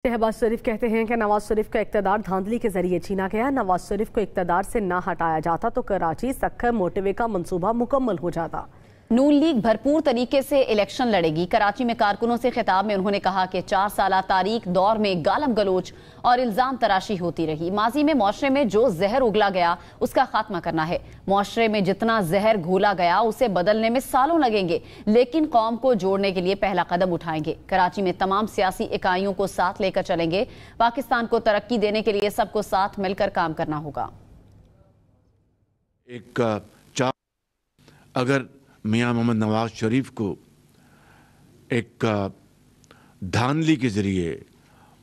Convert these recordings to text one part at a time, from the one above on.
शहबाज शरीफ कहते हैं कि नवाज शरीफ का इक़्तिदार धांधली के जरिए छीना गया। नवाज शरीफ को इक़्तिदार से ना हटाया जाता तो कराची सक्खर मोटरवे का मंसूबा मुकम्मल हो जाता। नून लीग भरपूर तरीके से इलेक्शन लड़ेगी। कराची में कारकुनों से खिताब में उन्होंने कहा कि 4 साल तारीख दौर में गालम गलोच और इल्जाम तराशी होती रही। माजी में मुआशरे में जो जहर उगला गया उसका खात्मा करना है। मुआशरे में जितना जहर घोला गया उसे बदलने में सालों लगेंगे, लेकिन कौम को जोड़ने के लिए पहला कदम उठाएंगे। कराची में तमाम सियासी इकाइयों को साथ लेकर चलेंगे। पाकिस्तान को तरक्की देने के लिए सबको साथ मिलकर काम करना होगा। अगर मियां मोहम्मद नवाज शरीफ को एक धांधली के ज़रिए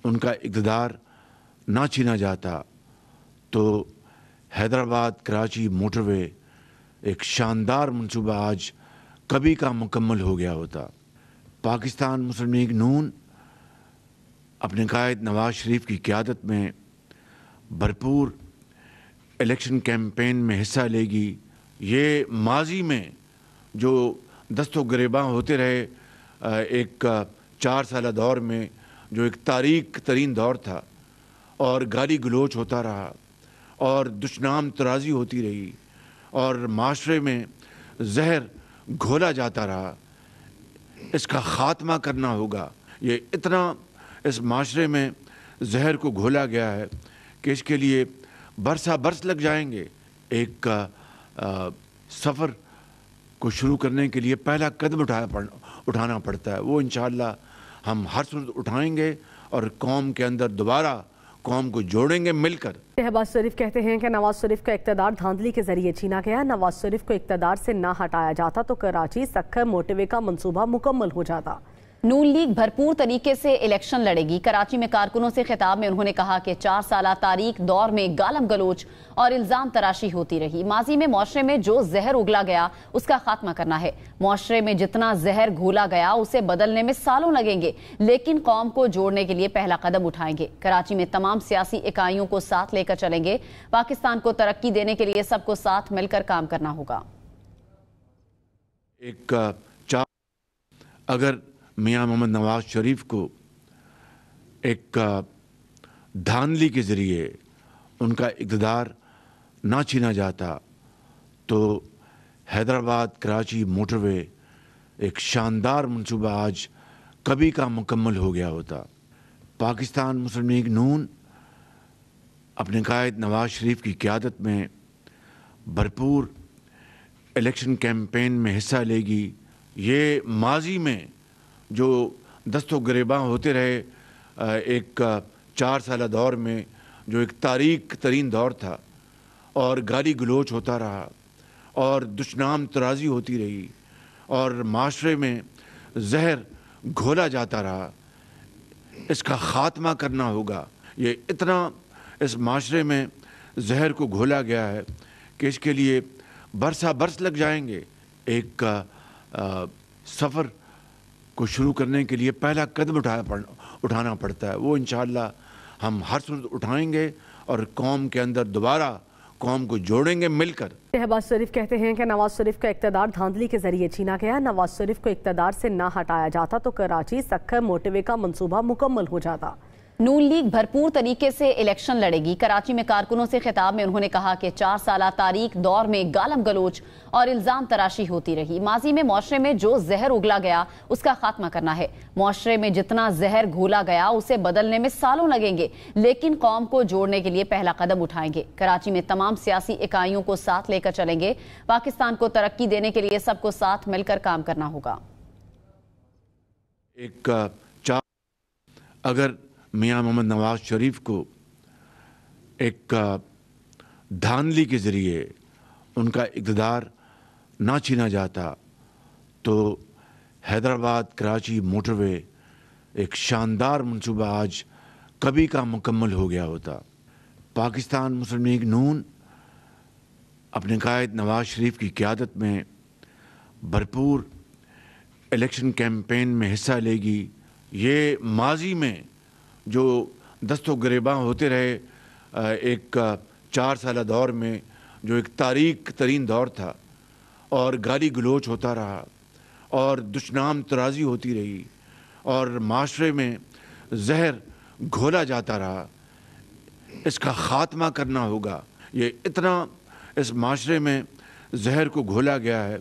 उनका इक़्तिदार ना छीना जाता तो हैदराबाद कराची मोटरवे एक शानदार मंसूबा आज कभी का मुकम्मल हो गया होता। पाकिस्तान मुस्लिम लीग नून अपने कायद नवाज शरीफ की क़यादत में भरपूर इलेक्शन कैंपेन में हिस्सा लेगी। ये माजी में जो दस्तो गिरेबां होते रहे एक 4 साल दौर में, जो एक तारीख तरीन दौर था और गाली गलोच होता रहा और दुश्मनाम तराजी होती रही और माशरे में जहर घोला जाता रहा, इसका ख़ात्मा करना होगा। ये इतना इस माशरे में जहर को घोला गया है कि इसके लिए बरसा बरस लग जाएंगे। एक सफ़र को शुरू करने के लिए पहला कदम उठाना पड़ता है। वो इंशाअल्लाह हम हर सूरत उठाएंगे और कौम के अंदर दोबारा कौम को जोड़ेंगे मिलकर। शहबाज शरीफ कहते हैं कि नवाज शरीफ का इक़्तिदार धांधली के जरिए छीना गया। नवाज शरीफ को इक़्तिदार से ना हटाया जाता तो कराची सक्खर मोटरवे का मंसूबा मुकम्मल हो जाता। नून लीग भरपूर तरीके से इलेक्शन लड़ेगी। कराची में कारकुनों से खिताब में उन्होंने कहा कि 4 साल तारीख दौर में गालम गलोच और इल्जाम तराशी होती रही। माजी में मुआशरे में जो जहर उगला गया उसका खात्मा करना है। मुआशरे में जितना जहर घोला गया उसे बदलने में सालों लगेंगे, लेकिन कौम को जोड़ने के लिए पहला कदम उठाएंगे। कराची में तमाम सियासी इकाइयों को साथ लेकर चलेंगे। पाकिस्तान को तरक्की देने के लिए सबको साथ मिलकर काम करना होगा। अगर मियां मोहम्मद नवाज शरीफ को एक धांधली के ज़रिए उनका इक़्तिदार ना छीना जाता तो हैदराबाद कराची मोटरवे एक शानदार मंसूबा आज कभी का मुकम्मल हो गया होता। पाकिस्तान मुस्लिम लीग नून अपने कायद नवाज शरीफ की क़यादत में भरपूर इलेक्शन कैंपेन में हिस्सा लेगी। ये माजी में जो दस्तो गिरेबां होते रहे एक 4 साल दौर में, जो एक तारीख तरीन दौर था और गाली गलोच होता रहा और दुश्मनाम तराजी होती रही और माशरे में जहर घोला जाता रहा, इसका ख़ात्मा करना होगा। ये इतना इस माशरे में जहर को घोला गया है कि इसके लिए बरसा बरस लग जाएंगे। एक सफ़र को शुरू करने के लिए पहला कदम उठाना पड़ता है। वो इंशाअल्लाह हम हर सूरत उठाएंगे और कौम के अंदर दोबारा कौम को जोड़ेंगे मिलकर। शहबाज शरीफ कहते हैं कि नवाज शरीफ का इक़्तिदार धांधली के जरिए छीना गया। नवाज शरीफ को इक़्तिदार से ना हटाया जाता तो कराची सक्खर मोटरवे का मंसूबा मुकम्मल हो जाता। नून लीग भरपूर तरीके से इलेक्शन लड़ेगी। कराची में कारकुनों से खिताब में उन्होंने कहा कि 4 साल तारीख दौर में गालम गलोच और इल्जाम तराशी होती रही। माजी में मुआशरे में जो जहर उगला गया उसका खात्मा करना है। मुआशरे में जितना जहर घोला गया उसे बदलने में सालों लगेंगे, लेकिन कौम को जोड़ने के लिए पहला कदम उठाएंगे। कराची में तमाम सियासी इकाइयों को साथ लेकर चलेंगे। पाकिस्तान को तरक्की देने के लिए सबको साथ मिलकर काम करना होगा। अगर मियां मोहम्मद नवाज शरीफ को एक धांधली के ज़रिए उनका इक़्तिदार ना छीना जाता तो हैदराबाद कराची मोटरवे एक शानदार मंसूबा आज कभी का मुकम्मल हो गया होता। पाकिस्तान मुस्लिम लीग नून अपने कायद नवाज शरीफ की क़यादत में भरपूर इलेक्शन कैंपेन में हिस्सा लेगी। ये माजी में जो दस्तो गिरेबां होते रहे एक 4 साल दौर में, जो एक तारीख तरीन दौर था और गाली गलोच होता रहा और दुश्मनाम तराजी होती रही और माशरे में जहर گھولا جاتا رہا، اس کا خاتمہ کرنا ہوگا۔ یہ اتنا اس معاشرے میں زہر کو گھولا گیا ہے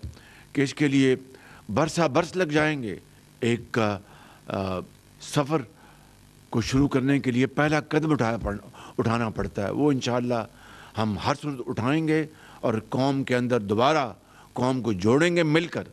کہ اس کے لیے برسہ برس لگ جائیں گے۔ ایک سفر کو شروع کرنے کے لیے پہلا قدم اٹھانا پڑتا ہے، وہ انشاءاللہ ہم ہر صورت اٹھائیں گے اور قوم کے اندر دوبارہ قوم کو جوڑیں گے مل کر۔